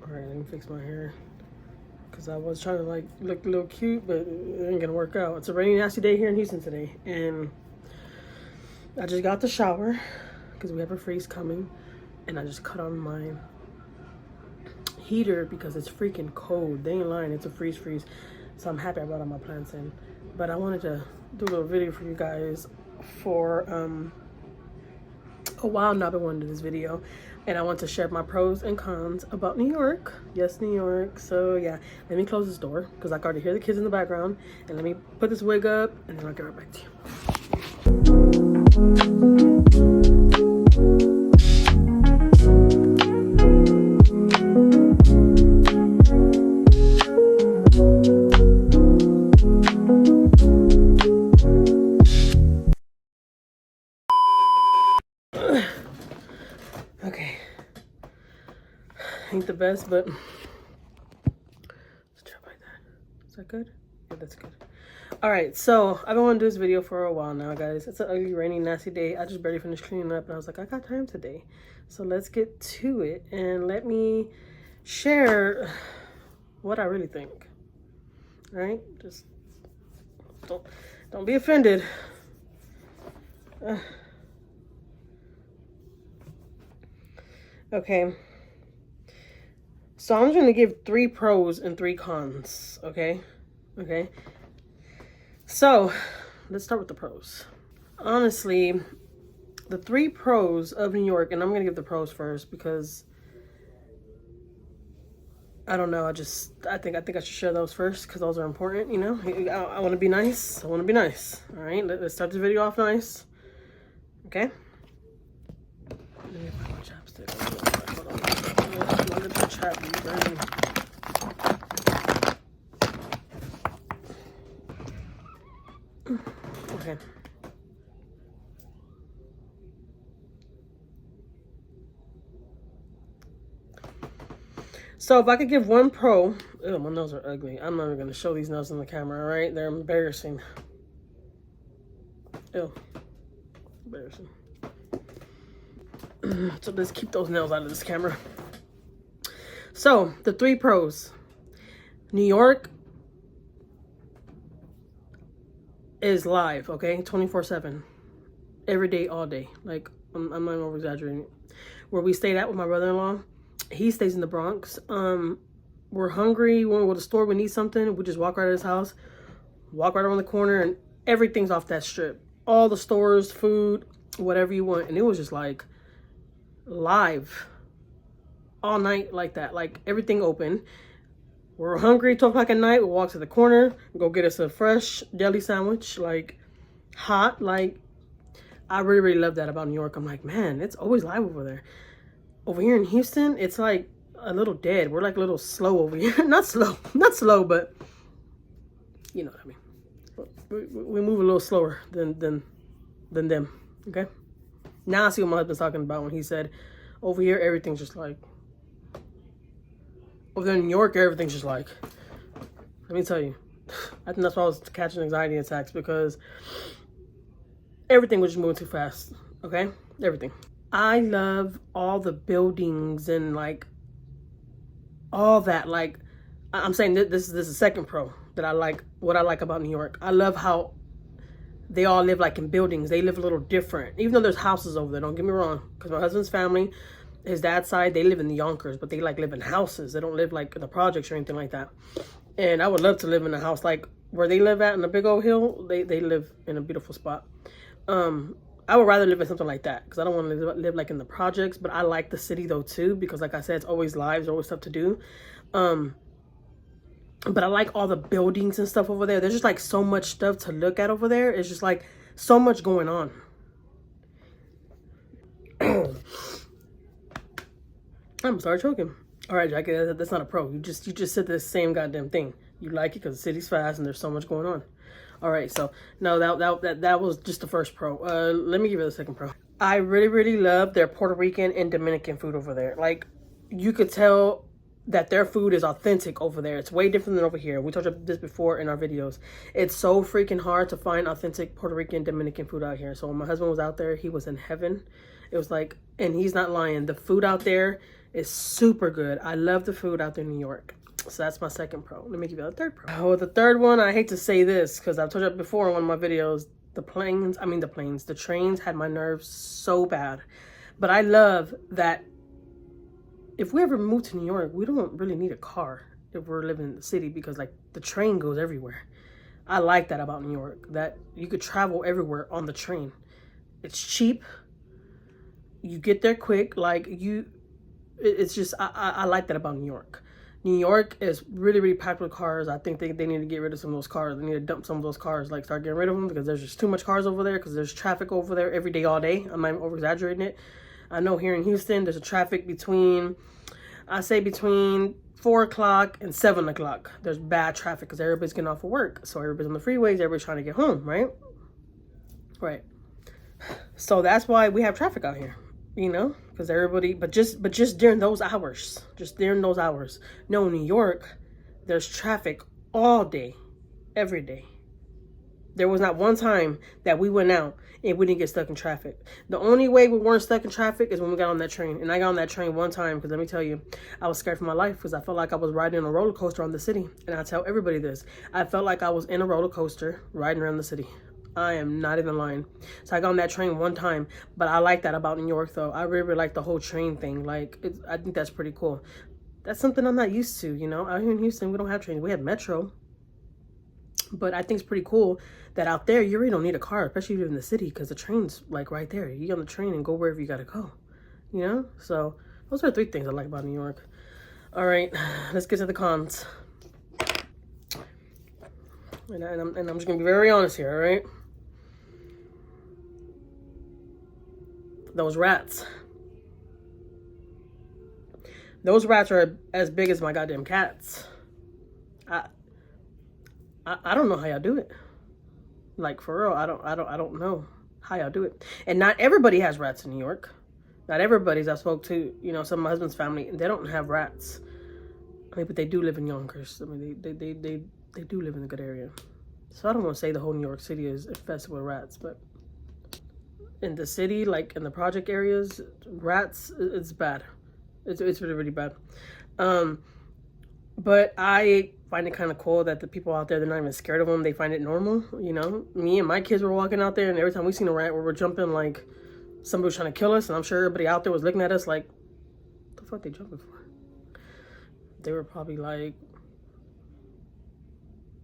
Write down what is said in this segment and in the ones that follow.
Alright, let me fix my hair. Because I was trying to like look a little cute, but it ain't gonna work out. It's a rainy, nasty day here in Houston today. And I just got the shower because we have a freeze coming. And I just cut on my heater because it's freaking cold. They ain't lying, it's a freeze. So I'm happy I brought all my plants in. But I wanted to do a little video for you guys for a while now. I've been wanting to do this video. And I want to share my pros and cons about New York. Yes, New York. So yeah, let me close this door because I can already hear the kids in the background. And let me put this wig up and then I'll get right back to you. Okay. Ain't the best, but let's try like that. Is that good? Yeah, that's good. All right, so I've been wanting to do this video for a while now, guys. It's an ugly, rainy, nasty day. I just barely finished cleaning up, and I was like, I got time today. So let's get to it, and let me share what I really think. All right? Just don't be offended. Okay. So I'm just going to give 3 pros and 3 cons, okay? Okay. So, let's start with the pros. Honestly, the 3 pros of New York, and I'm going to give the pros first because I don't know, I think I should share those first because those are important, you know? I want to be nice. I want to be nice. All right, let's start the video off nice. Okay? Let me find my chapstick. Look at the chat. Okay. So if I could give one pro, ew, my nails are ugly. I'm not even gonna show these nails on the camera, all right? They're embarrassing. Ew, embarrassing. So let's keep those nails out of this camera. So the 3 pros. New York is live, okay? 24/7. Every day, all day. Like, I'm not even over exaggerating. Where we stayed at with my brother-in-law, he stays in the Bronx. We're hungry, we want to go to the store, we need something, we just walk right out of his house, walk right around the corner, and everything's off that strip. All the stores, food, whatever you want. And it was just like live all night like that. Like everything open. We're hungry, 12 o'clock at night, we'll walk to the corner, go get us a fresh deli sandwich, like hot. Like, I really love that about New York. I'm like, man, it's always live over there. Over here in Houston, it's like a little dead. We're like a little slow over here. not slow, but you know what I mean. We move a little slower than them, okay? Now I see what my husband's talking about when he said, over here, everything's just like, over there in New York, everything's just like, let me tell you, I think that's why I was catching anxiety attacks, because everything was just moving too fast, okay? Everything. I love all the buildings and like all that. Like, I'm saying that this is the second pro that I like, what I like about New York. I love how they all live like in buildings. They live a little different, even though there's houses over there, don't get me wrong, because my husband's family, his dad's side, they live in the Yonkers, but they like live in houses. They don't live like in the projects or anything like that. And I would love to live in a house like where they live at in the big old hill. They live in a beautiful spot. I would rather live in something like that because I don't want to live like in the projects. But I like the city though too, because like I said, it's always live, there's always stuff to do. But I like all the buildings and stuff over there. There's just like so much stuff to look at over there. It's just like so much going on. I'm sorry, choking. All right, Jackie, that's not a pro. You just said the same goddamn thing. You like it because the city's fast and there's so much going on. All right, so no, that was just the first pro. Let me give you the second pro. I really love their Puerto Rican and Dominican food over there. Like, you could tell that their food is authentic over there. It's way different than over here. We talked about this before in our videos. It's so freaking hard to find authentic Puerto Rican, Dominican food out here. So when my husband was out there, he was in heaven. It was like, and he's not lying, the food out there is super good. I love the food out there in New York. So that's my second pro. Let me give you the third pro. Oh, the third one, I hate to say this because I've told you before in one of my videos, the trains had my nerves so bad. But I love that if we ever move to New York, we don't really need a car if we're living in the city because like the train goes everywhere. I like that about New York, that you could travel everywhere on the train. It's cheap. You get there quick. Like it's just, I like that about New York. New York is really, really packed with cars. I think they need to get rid of some of those cars. They need to dump some of those cars, like start getting rid of them because there's just too much cars over there because there's traffic over there every day, all day. I'm not even over-exaggerating it. I know here in Houston, there's a traffic between 4 o'clock and 7 o'clock. There's bad traffic because everybody's getting off of work. So everybody's on the freeways, everybody's trying to get home, right? Right. So that's why we have traffic out here, you know, because everybody, but just during those hours, No, New York, there's traffic all day, every day. There was not one time that we went out and we didn't get stuck in traffic. The only way we weren't stuck in traffic is when we got on that train. And I got on that train one time because let me tell you, I was scared for my life because I felt like I was riding a roller coaster on the city. And I tell everybody this. I felt like I was in a roller coaster riding around the city. I am not even lying. So I got on that train one time. But I like that about New York, though. I really like the whole train thing. Like, I think that's pretty cool. That's something I'm not used to, you know. Out here in Houston, we don't have trains. We have Metro. But I think it's pretty cool that out there, you really don't need a car, especially if you live in the city, because the train's like right there. You get on the train and go wherever you got to go, you know? So those are 3 things I like about New York. All right, let's get to the cons. And I'm just going to be very honest here, all right? Those rats. Those rats are as big as my goddamn cats. I don't know how y'all do it. Like, for real, I don't know how y'all do it. And not everybody has rats in New York. Not everybody's. I spoke to, you know, some of my husband's family, and they don't have rats. I mean, but they do live in Yonkers. I mean, they do live in a good area. So I don't want to say the whole New York City is infested with rats, but in the city, like in the project areas, rats, it's bad. It's really, really bad. But I find it kind of cool that the people out there, they're not even scared of them. They find it normal, you know? Me and my kids were walking out there, and every time we seen a rat, we were jumping like somebody was trying to kill us, and I'm sure everybody out there was looking at us like, what the fuck they jumping for? They were probably like,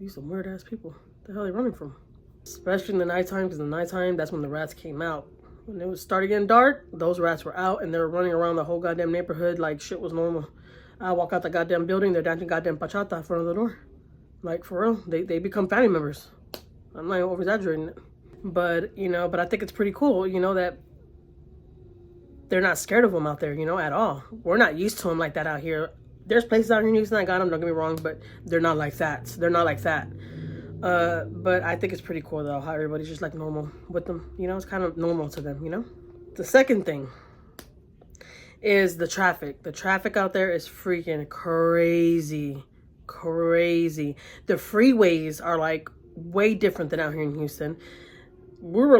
these some weird-ass people. What the hell are they running from? Especially in the nighttime, because in the nighttime, that's when the rats came out. When it was starting getting dark, those rats were out, and they were running around the whole goddamn neighborhood like shit was normal. I walk out the goddamn building, they're dancing goddamn bachata in front of the door. Like, for real, they become family members. I'm not even over-exaggerating it. But, you know, but I think it's pretty cool, you know, that they're not scared of them out there, you know, at all. We're not used to them like that out here. There's places out here in Houston I got them, don't get me wrong, but they're not like that. They're not like that. But I think it's pretty cool, though, how everybody's just, like, normal with them. You know, it's kind of normal to them, you know? The second thing is the traffic. The traffic out there is freaking crazy. Crazy. The freeways are, like, way different than out here in Houston. We were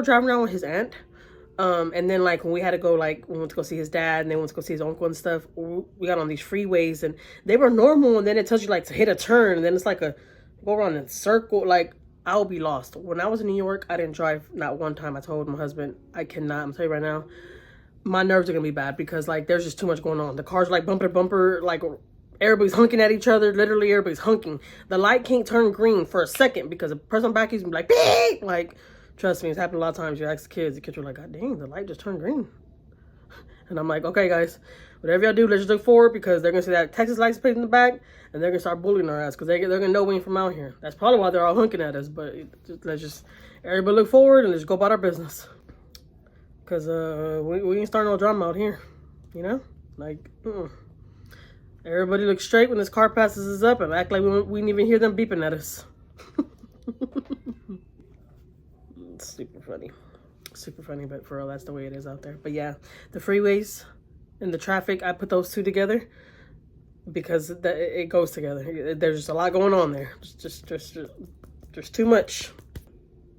driving around with his aunt. And then, like, when we had to go, like, we went to go see his dad and then went to go see his uncle and stuff, we got on these freeways and they were normal, and then it tells you, like, to hit a turn, and then it's like go around in a circle. Like, I'll be lost. When I was in New York, I didn't drive not one time. I told my husband, I cannot. I'm telling you right now, my nerves are gonna be bad because, like, there's just too much going on. The cars are, like, bumper to bumper, like, everybody's honking at each other. Literally, everybody's honking. The light can't turn green for a second because the person back is gonna be like, beep! Like, trust me, it's happened a lot of times. You ask the kids are like, God dang, the light just turned green. And I'm like, okay, guys, whatever y'all do, let's just look forward because they're gonna see that Texas license plate in the back and they're gonna start bullying our ass because they're gonna know we ain't from out here. That's probably why they're all honking at us. But let's just everybody look forward and let's go about our business. Because we ain't starting no drama out here, you know? Like, everybody look straight when this car passes us up and act like we didn't even hear them beeping at us. It's super funny. Super funny, but for real, that's the way it is out there. But yeah, the freeways and the traffic, I put those two together because it goes together. There's just a lot going on there. Just too much.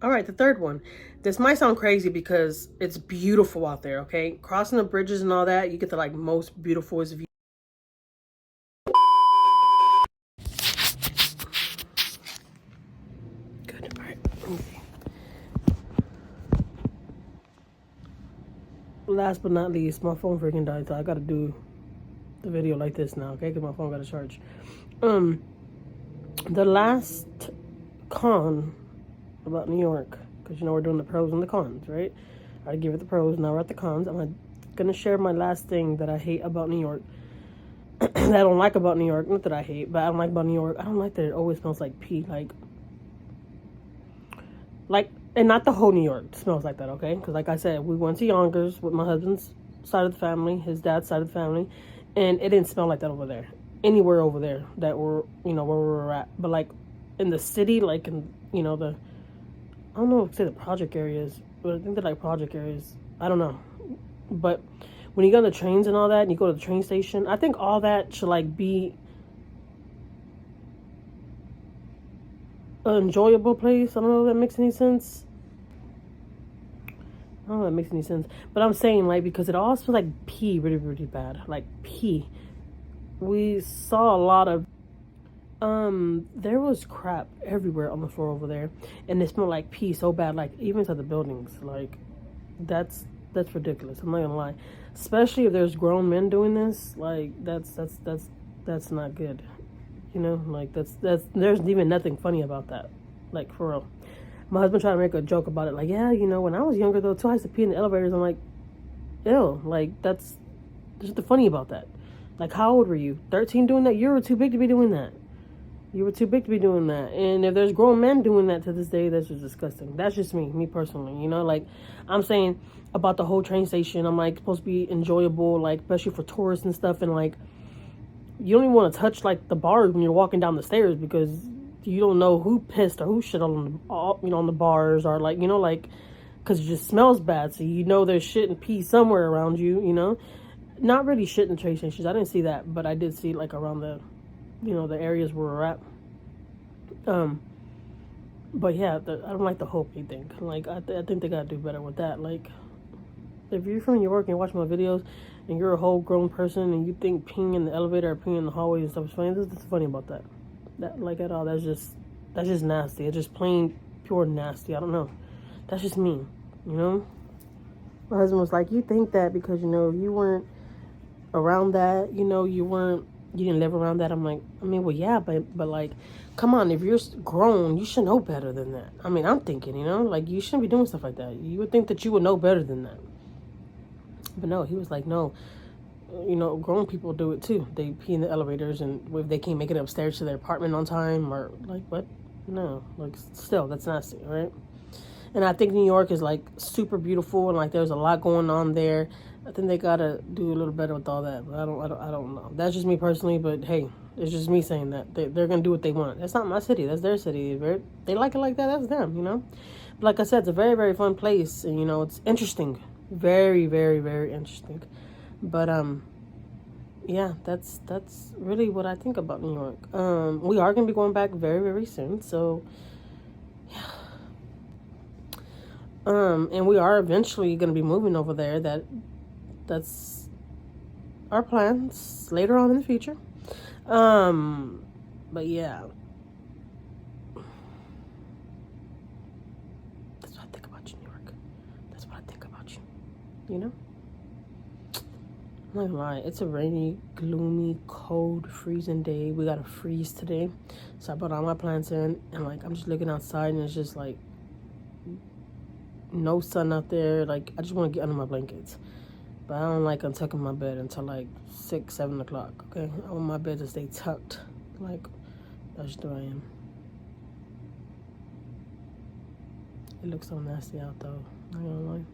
All right, the third one. This might sound crazy because it's beautiful out there, okay? Crossing the bridges and all that, you get the like most beautiful view. Good. All right. Last but not least, my phone freaking died, so I gotta do the video like this now, okay? Because my phone got a charge. The last con about New York, because you know we're doing the pros and the cons, right? I give it the pros, now we're at the cons. I'm gonna share my last thing that I hate about New York. That I don't like about New York. Not that I hate, but I don't like about New York. I don't like that it always smells like pee. Like, and not the whole New York smells like that, okay? Because like I said, we went to Yonkers with my husband's side of the family, his dad's side of the family, and it didn't smell like that over there. Anywhere over there that we're, you know, where we were at. But like in the city, like in, you know, I don't know if say the project areas, but I think they're like project areas. I don't know. But when you go on the trains and all that, and you go to the train station, I think all that should like be an enjoyable place. I don't know if that makes any sense. I don't know if that makes any sense. But I'm saying like because it all smells like pee really, really bad. Like pee. We saw a lot of there was crap everywhere on the floor over there, and it smelled like pee so bad, like even to the buildings. Like that's ridiculous. I'm not gonna lie, especially if there's grown men doing this. Like that's not good. You know, like that's there's even nothing funny about that. Like for real. My husband tried to make a joke about it, like, yeah, you know, when I was younger though too, I used to pee in the elevators. I'm like, ew, like there's nothing funny about that. Like, how old were you? 13 doing that? You were too big to be doing that. You were too big to be doing that. And if there's grown men doing that to this day, that's just disgusting. That's just me personally. You know, like, I'm saying about the whole train station, I'm like, supposed to be enjoyable, like, especially for tourists and stuff. And like, you don't even want to touch like the bars when you're walking down the stairs because you don't know who pissed or who shit on the, you know, on the bars, or like, you know, like, because it just smells bad. So you know there's shit and pee somewhere around you, you know. Not really shit in train stations. I didn't see that, but I did see like around the, you know, the areas where we're at. But yeah, I don't like the whole pee thing. Like I think they gotta do better with that. Like if you're from New York and you watch my videos and you're a whole grown person and you think peeing in the elevator or peeing in the hallways and stuff is funny, there's nothing funny about that. That like at all. That's just nasty. It's just plain pure nasty. I don't know. That's just me. You know. My husband was like, you think that because you know you weren't around that, you know, you didn't live around that. I'm like, I mean, well, yeah, but like, come on, if you're grown, you should know better than that. I mean, I'm thinking, you know, like, you shouldn't be doing stuff like that. You would think that you would know better than that. But no, he was like, no, you know, grown people do it too. They pee in the elevators, and if they can't make it upstairs to their apartment on time, or like, what? No, like, still, that's nasty, right? And I think New York is like super beautiful, and like there's a lot going on there. I think they gotta do a little better with all that. But I don't know. That's just me personally. But hey, it's just me saying that they're gonna do what they want. That's not my city. That's their city. If they like it like that, that's them. You know. But like I said, it's a very, very fun place, and you know it's interesting. Very, very, very interesting. But yeah, that's really what I think about New York. We are gonna be going back very, very soon. So yeah. And we are eventually gonna be moving over there. That's our plans later on in the future. But yeah. That's what I think about you, New York. That's what I think about you. You know? I'm not gonna lie, it's a rainy, gloomy, cold, freezing day. We got a freeze today. So I put all my plants in, and like I'm just looking outside, and it's just like no sun out there. Like I just want to get under my blankets. But I don't like untucking my bed until like 6, 7 o'clock, okay? I want my bed to stay tucked. Like, that's just who I am. It looks so nasty out though, not gonna lie.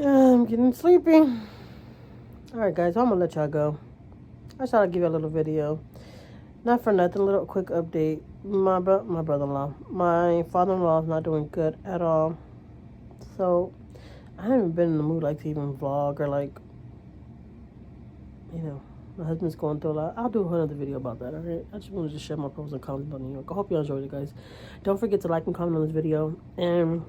I'm getting sleepy. Alright guys, I'm gonna let y'all go. I just thought I'd give you a little video. Not for nothing, a little quick update. My brother-in-law, my father-in-law is not doing good at all. So I haven't been in the mood like to even vlog or like, you know, My husband's going through a lot. I'll do another video about that, alright? I just wanted to share my pros and cons about New York. I hope you enjoyed it, guys. Don't forget to like and comment on this video. And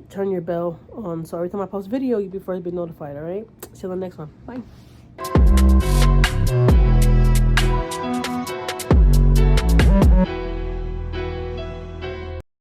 turn your bell on so every time I post a video, you'll be first to be notified, alright? See you on the next one. Bye.